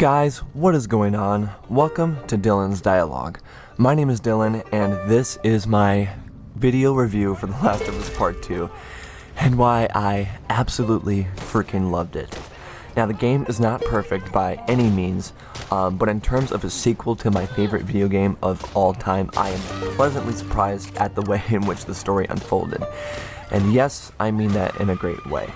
Guys, what is going on? Welcome to Dylan's Dialogue. My name is Dylan, and this is my video review for The Last of Us Part 2, and why I absolutely freaking loved it. Now, the game is not perfect by any means, but in terms of a sequel to my favorite video game of all time, I am pleasantly surprised at the way in which the story unfolded. And yes, I mean that in a great way.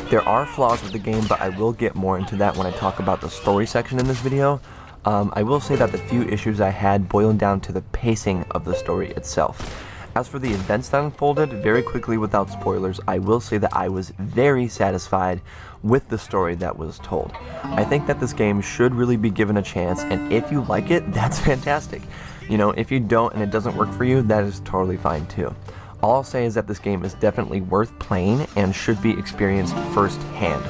There are flaws with the game, but I will get more into that when I talk about the story section in this video. I will say that the few issues I had boiled down to the pacing of the story itself. As for the events that unfolded, very quickly without spoilers, I will say that I was very satisfied with the story that was told. I think that this game should really be given a chance, and if you like it, that's fantastic. You know, if you don't and it doesn't work for you, that is totally fine too. All I'll say is that this game is definitely worth playing and should be experienced firsthand.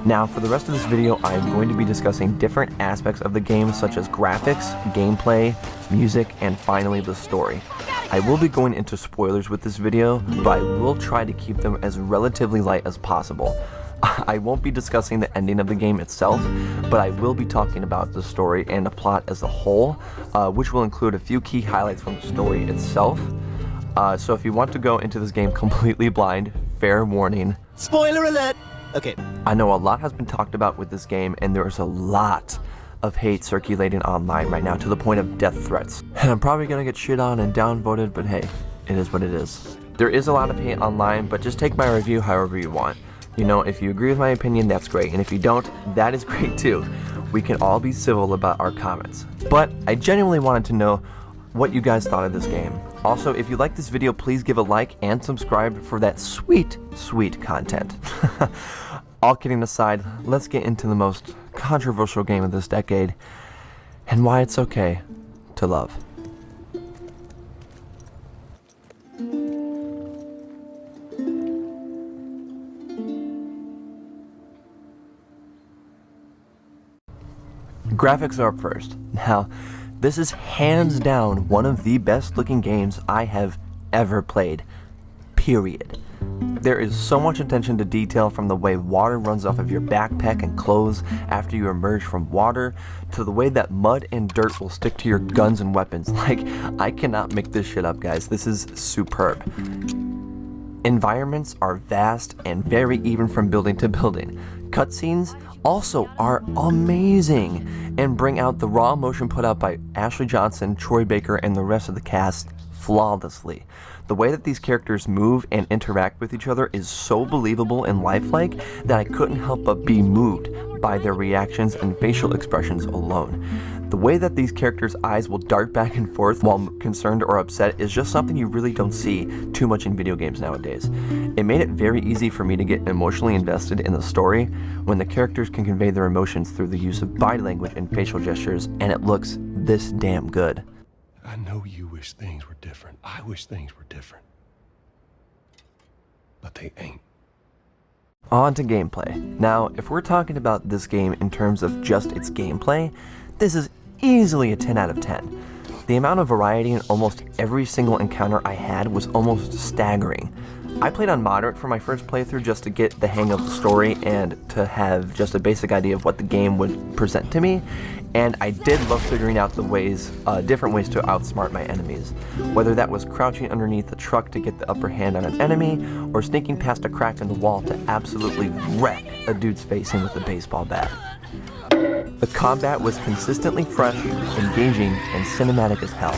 Now, for the rest of this video, I am going to be discussing different aspects of the game, such as graphics, gameplay, music, and finally the story. I will be going into spoilers with this video, but I will try to keep them as relatively light as possible. I won't be discussing the ending of the game itself, but I will be talking about the story and the plot as a whole, which will include a few key highlights from the story itself. So if you want to go into this game completely blind, fair warning. Spoiler alert! Okay. I know a lot has been talked about with this game, and there is a lot of hate circulating online right now to the point of death threats. And I'm probably gonna get shit on and downvoted, but hey, it is what it is. There is a lot of hate online, but just take my review however you want. You know, if you agree with my opinion, that's great, and if you don't, that is great too. We can all be civil about our comments. But I genuinely wanted to know what you guys thought of this game. Also, if you like this video, please give a like and subscribe for that sweet, sweet content. All kidding aside, let's get into the most controversial game of this decade and why it's okay to love. Graphics are up first. Now, this is hands down one of the best looking games I have ever played, period. There is so much attention to detail, from the way water runs off of your backpack and clothes after you emerge from water, to the way that mud and dirt will stick to your guns and weapons. Like, I cannot make this shit up, guys. This is superb. Environments are vast and vary even from building to building. Cutscenes also are amazing and bring out the raw emotion put out by Ashley Johnson, Troy Baker, and the rest of the cast flawlessly. The way that these characters move and interact with each other is so believable and lifelike that I couldn't help but be moved by their reactions and facial expressions alone. The way that these characters' eyes will dart back and forth while concerned or upset is just something you really don't see too much in video games nowadays. It made it very easy for me to get emotionally invested in the story when the characters can convey their emotions through the use of body language and facial gestures, and it looks this damn good. I know you wish things were different. I wish things were different. But they ain't. On to gameplay. Now, if we're talking about this game in terms of just its gameplay, this is easily a 10 out of 10. The amount of variety in almost every single encounter I had was almost staggering. I played on moderate for my first playthrough just to get the hang of the story and to have just a basic idea of what the game would present to me, and I did love figuring out the ways, different ways to outsmart my enemies. Whether that was crouching underneath a truck to get the upper hand on an enemy, or sneaking past a crack in the wall to absolutely wreck a dude's face in with a baseball bat. The combat was consistently fresh, engaging, and cinematic as hell.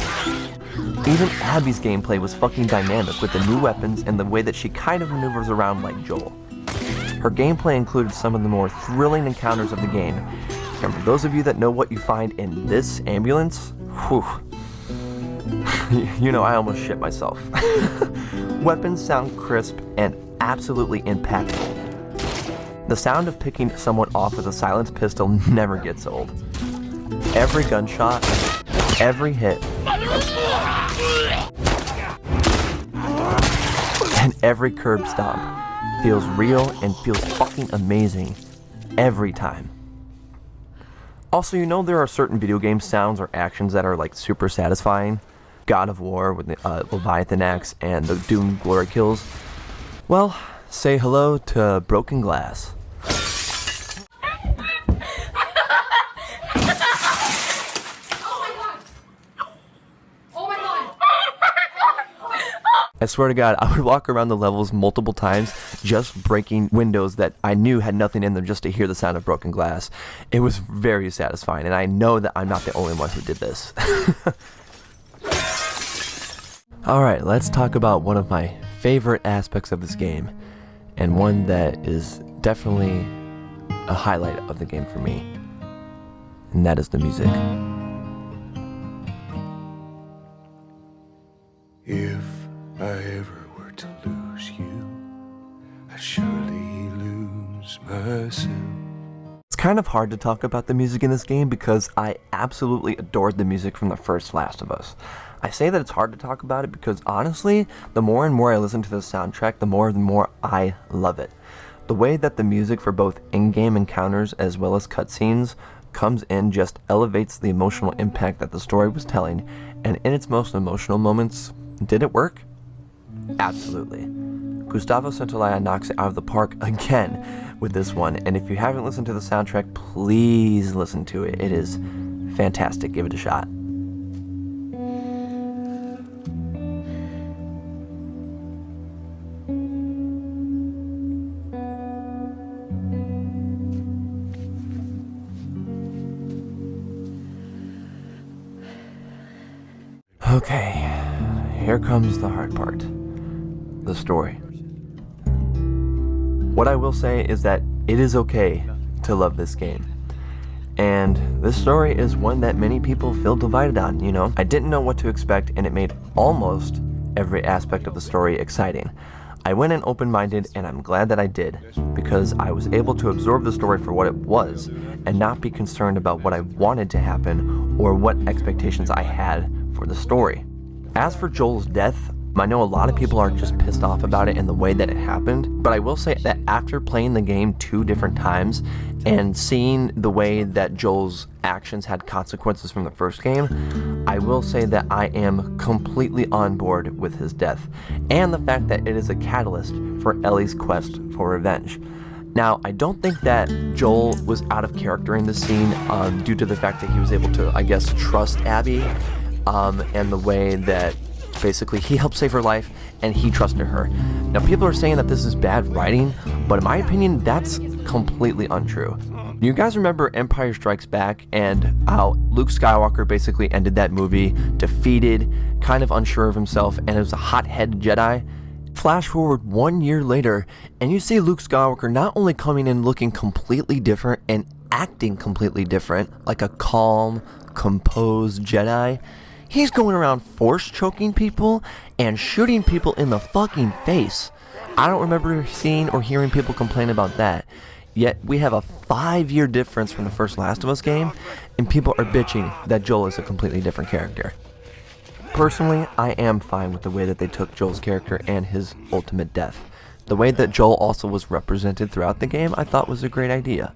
Even Abby's gameplay was fucking dynamic with the new weapons and the way that she kind of maneuvers around like Joel. Her gameplay included some of the more thrilling encounters of the game, and for those of you that know what you find in this ambulance, whew, you know, I almost shit myself. Weapons sound crisp and absolutely impactful. The sound of picking someone off with a silenced pistol never gets old. Every gunshot, every hit, and every curb stomp feels real and feels fucking amazing every time. Also, you know, there are certain video game sounds or actions that are like super satisfying. God of War with the Leviathan axe and the Doom glory kills. Well, say hello to Broken Glass. I swear to God, I would walk around the levels multiple times just breaking windows that I knew had nothing in them just to hear the sound of broken glass. It was very satisfying, and I know that I'm not the only one who did this. Alright, let's talk about one of my favorite aspects of this game, and one that is definitely a highlight of the game for me, and that is the music. If I ever were to lose you, I'd surely lose myself. It's kind of hard to talk about the music in this game because I absolutely adored the music from the first Last of Us. I say that it's hard to talk about it because honestly, the more and more I listen to the soundtrack, the more I love it. The way that the music for both in-game encounters as well as cutscenes comes in just elevates the emotional impact that the story was telling, and in its most emotional moments, did it work? Absolutely. Gustavo Santaolalla knocks it out of the park again with this one, and if you haven't listened to the soundtrack, please listen to it. It is fantastic. Give it a shot. Okay, here comes the hard part. The story. What I will say is that it is okay to love this game. And this story is one that many people feel divided on, you know? I didn't know what to expect, and it made almost every aspect of the story exciting. I went in open-minded, and I'm glad that I did, because I was able to absorb the story for what it was, and not be concerned about what I wanted to happen, or what expectations I had for the story. As for Joel's death, I know a lot of people are just pissed off about it and the way that it happened, but I will say that after playing the game 2 different times and seeing the way that Joel's actions had consequences from the first game, I will say that I am completely on board with his death, and the fact that it is a catalyst for Ellie's quest for revenge. Now, I don't think that Joel was out of character in this scene due to the fact that he was able to, I guess, trust Abby, and the way that basically he helped save her life and he trusted her. Now, people are saying that this is bad writing, but in my opinion, that's completely untrue. You guys remember Empire Strikes Back and how Luke Skywalker basically ended that movie defeated, kind of unsure of himself, and it was a hot-headed Jedi? Flash forward 1 year later, and you see Luke Skywalker not only coming in looking completely different and acting completely different, like a calm, composed Jedi, he's going around force choking people and shooting people in the fucking face. I don't remember seeing or hearing people complain about that. Yet we have a 5-year difference from the first Last of Us game, and people are bitching that Joel is a completely different character. Personally, I am fine with the way that they took Joel's character and his ultimate death. The way that Joel also was represented throughout the game I thought was a great idea.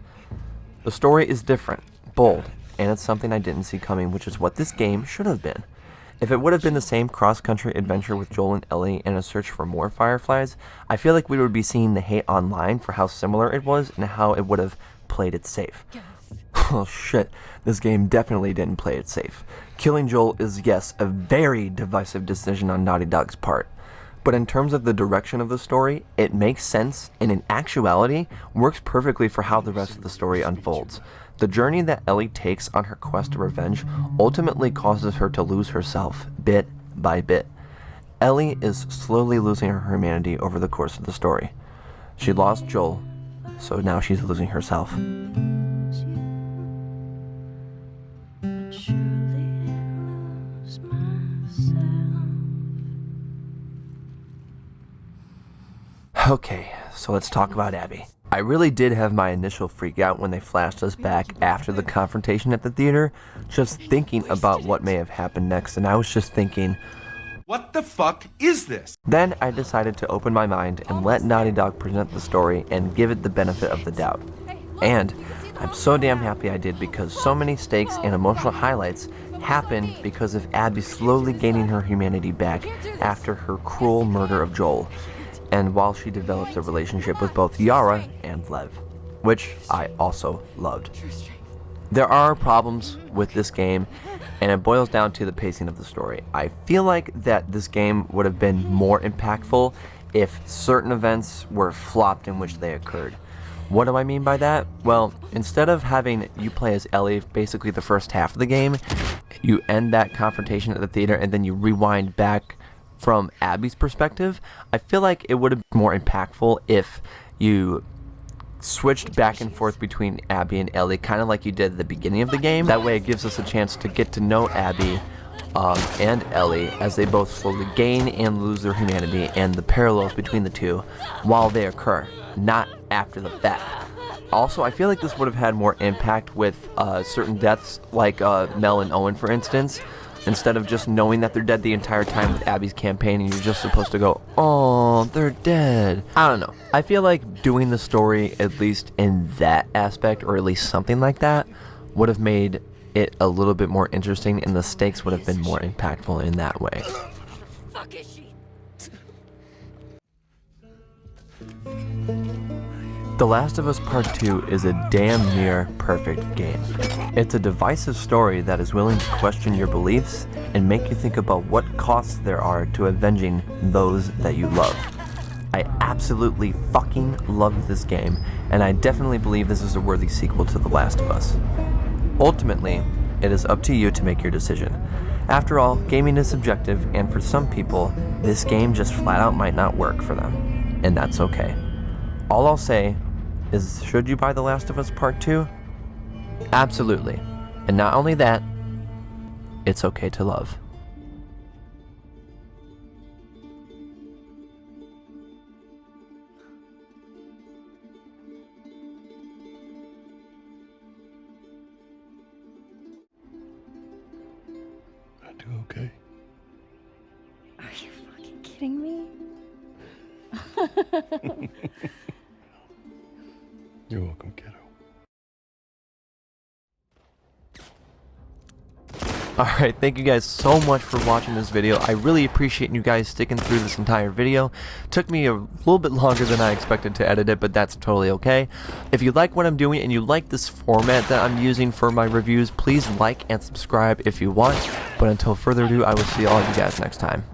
The story is different, bold, and it's something I didn't see coming, which is what this game should have been. If it would have been the same cross-country adventure with Joel and Ellie and a search for more Fireflies, I feel like we would be seeing the hate online for how similar it was and how it would have played it safe. Oh shit, this game definitely didn't play it safe. Killing Joel is, yes, a very divisive decision on Naughty Dog's part. But in terms of the direction of the story, it makes sense and in actuality works perfectly for how the rest of the story unfolds. The journey that Ellie takes on her quest to revenge ultimately causes her to lose herself, bit by bit. Ellie is slowly losing her humanity over the course of the story. She lost Joel, so now she's losing herself. Okay, so let's talk about Abby. I really did have my initial freak out when they flashed us back after the confrontation at the theater, just thinking about what may have happened next, and I was just thinking, what the fuck is this? Then I decided to open my mind and let Naughty Dog present the story and give it the benefit of the doubt. And I'm so damn happy I did, because so many stakes and emotional highlights happened because of Abby slowly gaining her humanity back after her cruel murder of Joel, and while she develops a relationship with both Yara and Lev, which I also loved. There are problems with this game, and it boils down to the pacing of the story. I feel like that this game would have been more impactful if certain events were flopped in which they occurred. What do I mean by that? Well, instead of having you play as Ellie basically the first half of the game, you end that confrontation at the theater and then you rewind back from Abby's perspective. I feel like it would have been more impactful if you switched back and forth between Abby and Ellie, kind of like you did at the beginning of the game. That way it gives us a chance to get to know Abby and Ellie as they both slowly gain and lose their humanity and the parallels between the two while they occur, not after the fact. Also, I feel like this would have had more impact with certain deaths, like Mel and Owen, for instance. Instead of just knowing that they're dead the entire time with Abby's campaign and you're just supposed to go, oh, they're dead. I don't know. I feel like doing the story, at least in that aspect, or at least something like that, would have made it a little bit more interesting and the stakes would have been more impactful in that way. Fuck is she? The Last of Us Part 2 is a damn near perfect game. It's a divisive story that is willing to question your beliefs and make you think about what costs there are to avenging those that you love. I absolutely fucking love this game, and I definitely believe this is a worthy sequel to The Last of Us. Ultimately, it is up to you to make your decision. After all, gaming is subjective, and for some people, this game just flat out might not work for them, and that's okay. All I'll say is, should you buy The Last of Us Part 2? Absolutely. And not only that, it's okay to love. I do okay. Are you fucking kidding me? You're welcome, kiddo. Alright, thank you guys so much for watching this video. I really appreciate you guys sticking through this entire video. Took me a little bit longer than I expected to edit it, but that's totally okay. If you like what I'm doing and you like this format that I'm using for my reviews, please like and subscribe if you want. But until further ado, I will see all of you guys next time.